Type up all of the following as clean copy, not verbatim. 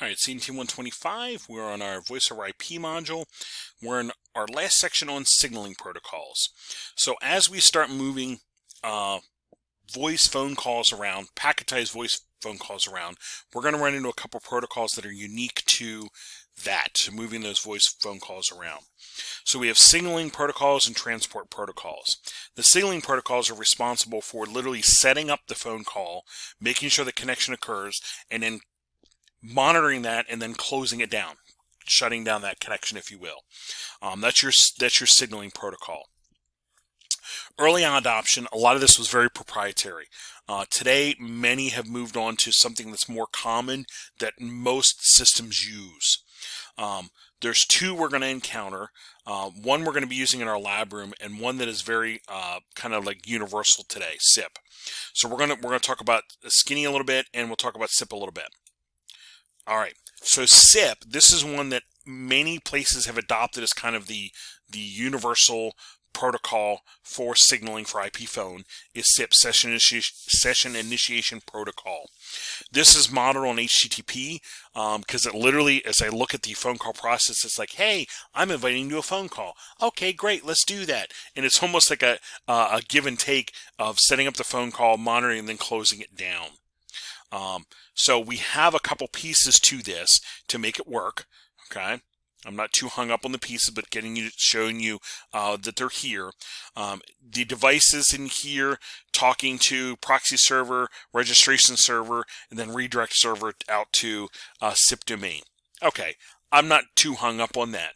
All right, CNT125, we're on our voice over IP module. We're in our last section on signaling protocols. So as we start moving voice phone calls around, packetized voice phone calls around, we're going to run into a couple protocols that are unique to that, to moving those voice phone calls around. So we have signaling protocols and transport protocols. The signaling protocols are responsible for literally setting up the phone call, making sure the connection occurs, and then monitoring that and then closing it down, shutting down that connection, if you will. That's your signaling protocol. Early on adoption, a lot of this was very proprietary. Today, many have moved on to something that's more common that most systems use. There's two we're going to encounter. One we're going to be using in our lab room, and one that is very kind of like universal today, SIP. So we're going to talk about skinny a little bit, and we'll talk about SIP a little bit. All right, so SIP, this is one that many places have adopted as kind of the universal protocol for signaling for IP phone, is SIP, Session Initiation Protocol. This is modeled on HTTP because it literally, as I look at the phone call process, it's like, hey, I'm inviting you to a phone call. Okay, great, let's do that. And it's almost like a give and take of setting up the phone call, monitoring, and then closing it down. So we have a couple pieces to this to make it work. Okay, I'm not too hung up on the pieces, but showing you that they're here. The devices in here talking to proxy server, registration server, and then redirect server out to SIP domain. Okay, I'm not too hung up on that.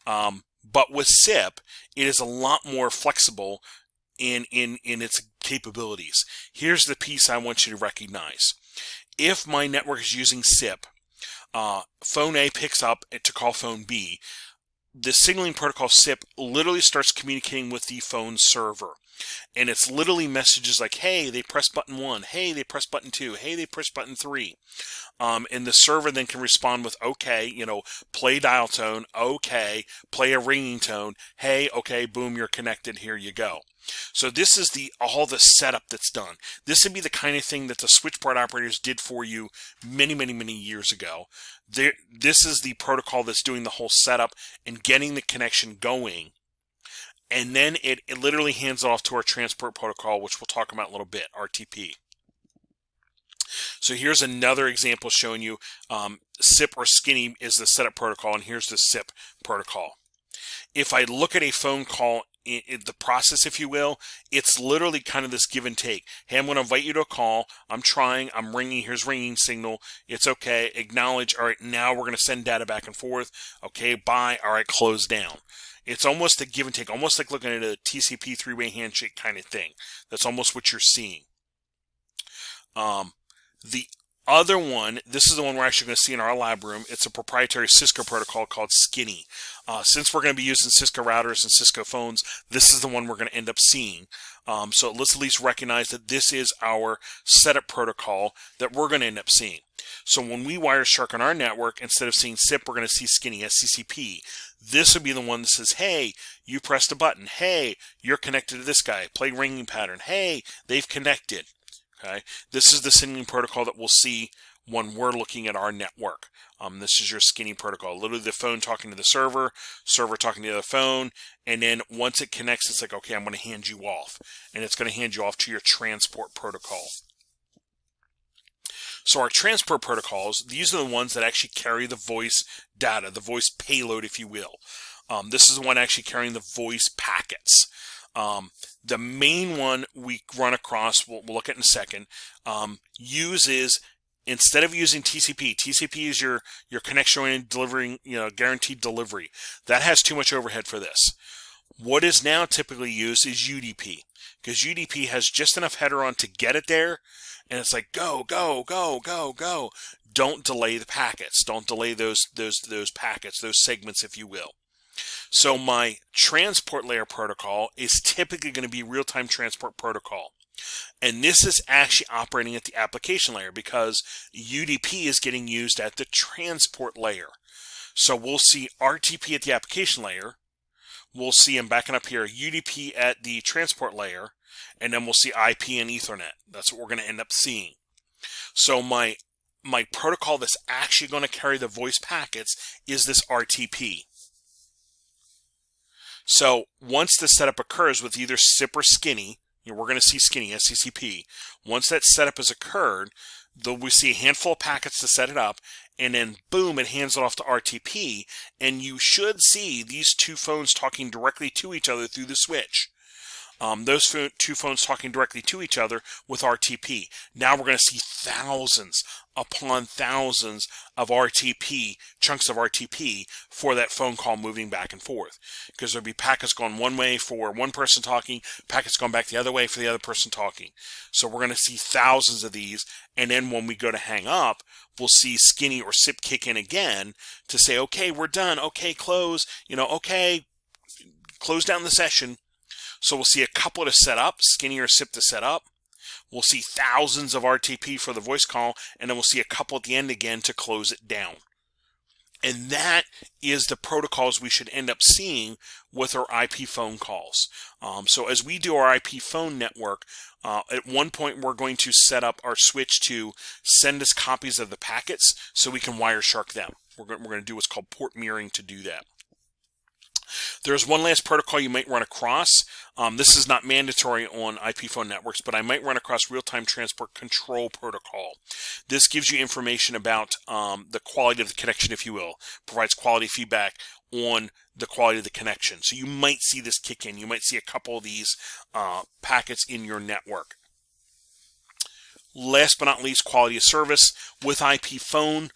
But with SIP, it is a lot more flexible in its capabilities. Here's the piece I want you to recognize. If my network is using SIP, phone A picks up to call phone B, the signaling protocol SIP literally starts communicating with the phone server. And it's literally messages like, hey, they press button 1, hey, they press button 2, hey, they press button 3. And the server then can respond with, okay, play dial tone, okay, play a ringing tone, hey, okay, boom, you're connected, here you go. So this is all the setup that's done. This would be the kind of thing that the switchboard operators did for you many, many, many years ago. This is the protocol that's doing the whole setup and getting the connection going. And then it literally hands it off to our transport protocol, which we'll talk about in a little bit, RTP. So here's another example showing you SIP or skinny is the setup protocol, and here's the SIP protocol. If I look at a phone call, the process, if you will, it's literally kind of this give and take. Hey, I'm going to invite you to a call. I'm trying. I'm ringing. Here's ringing signal. It's okay. Acknowledge. All right, now we're going to send data back and forth. Okay, bye. All right, close down. It's almost a give and take, almost like looking at a TCP three-way handshake kind of thing. That's almost what you're seeing. The other one, this is the one we're actually going to see in our lab room. It's a proprietary Cisco protocol called Skinny. Since we're going to be using Cisco routers and Cisco phones, this is the one we're going to end up seeing. So let's at least recognize that this is our setup protocol that we're going to end up seeing. So when we Wireshark on our network, instead of seeing SIP, we're going to see Skinny, SCCP. This would be the one that says, hey, you pressed a button. Hey, you're connected to this guy. Play ringing pattern. Hey, they've connected. Okay, this is the signaling protocol that we'll see when we're looking at our network. This is your skinny protocol. Literally the phone talking to the server, server talking to the other phone, and then once it connects, it's like, okay, I'm going to hand you off. And it's going to hand you off to your transport protocol. So our transport protocols, these are the ones that actually carry the voice data, the voice payload, if you will. This is the one actually carrying the voice packets. The main one we run across, we'll look at in a second, uses, instead of using TCP, TCP is your connection-oriented delivering, guaranteed delivery. That has too much overhead for this. What is now typically used is UDP, because UDP has just enough header on to get it there, and it's like, go, go, go, go, go. Don't delay the packets. Don't delay those packets, those segments, if you will. So my transport layer protocol is typically going to be real-time transport protocol. And this is actually operating at the application layer because UDP is getting used at the transport layer. So we'll see RTP at the application layer. We'll see, I'm backing up here, UDP at the transport layer. And then we'll see IP and Ethernet. That's what we're going to end up seeing. So my my protocol that's actually going to carry the voice packets is this RTP. So once the setup occurs with either SIP or Skinny, we're going to see Skinny, SCCP. Once that setup has occurred, we see a handful of packets to set it up, and then boom, it hands it off to RTP, and you should see these two phones talking directly to each other through the switch. Those two phones talking directly to each other with RTP. Now we're going to see thousands upon thousands of RTP, chunks of RTP for that phone call moving back and forth. Because there'll be packets going one way for one person talking, packets going back the other way for the other person talking. So we're going to see thousands of these, and then when we go to hang up, we'll see Skinny or SIP kick in again to say, okay, we're done, okay, close, okay, close down the session. So we'll see a couple to set up, Skinny or SIP to set up. We'll see thousands of RTP for the voice call, and then we'll see a couple at the end again to close it down. And that is the protocols we should end up seeing with our IP phone calls. So as we do our IP phone network, at one point we're going to set up our switch to send us copies of the packets so we can Wireshark them. We're going to do what's called port mirroring to do that. There's one last protocol you might run across. This is not mandatory on IP phone networks, but I might run across real-time transport control protocol. This gives you information about the quality of the connection, if you will. Provides quality feedback on the quality of the connection. So you might see this kick in. You might see a couple of these packets in your network. Last but not least, quality of service with IP phone.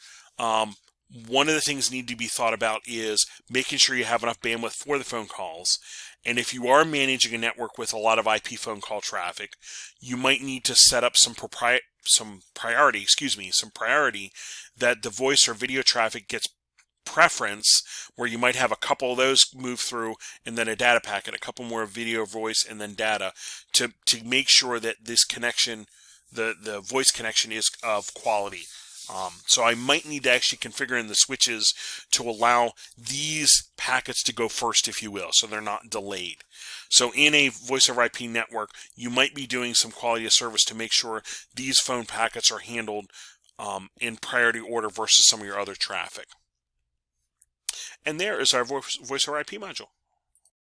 One of the things that need to be thought about is making sure you have enough bandwidth for the phone calls. And if you are managing a network with a lot of IP phone call traffic, you might need to set up some priority that the voice or video traffic gets preference, where you might have a couple of those move through and then a data packet, a couple more video, voice, and then data to make sure that this connection, the voice connection, is of quality. So I might need to actually configure in the switches to allow these packets to go first, if you will, so they're not delayed. So in a voice over IP network, you might be doing some quality of service to make sure these phone packets are handled in priority order versus some of your other traffic. And there is our voice over IP module.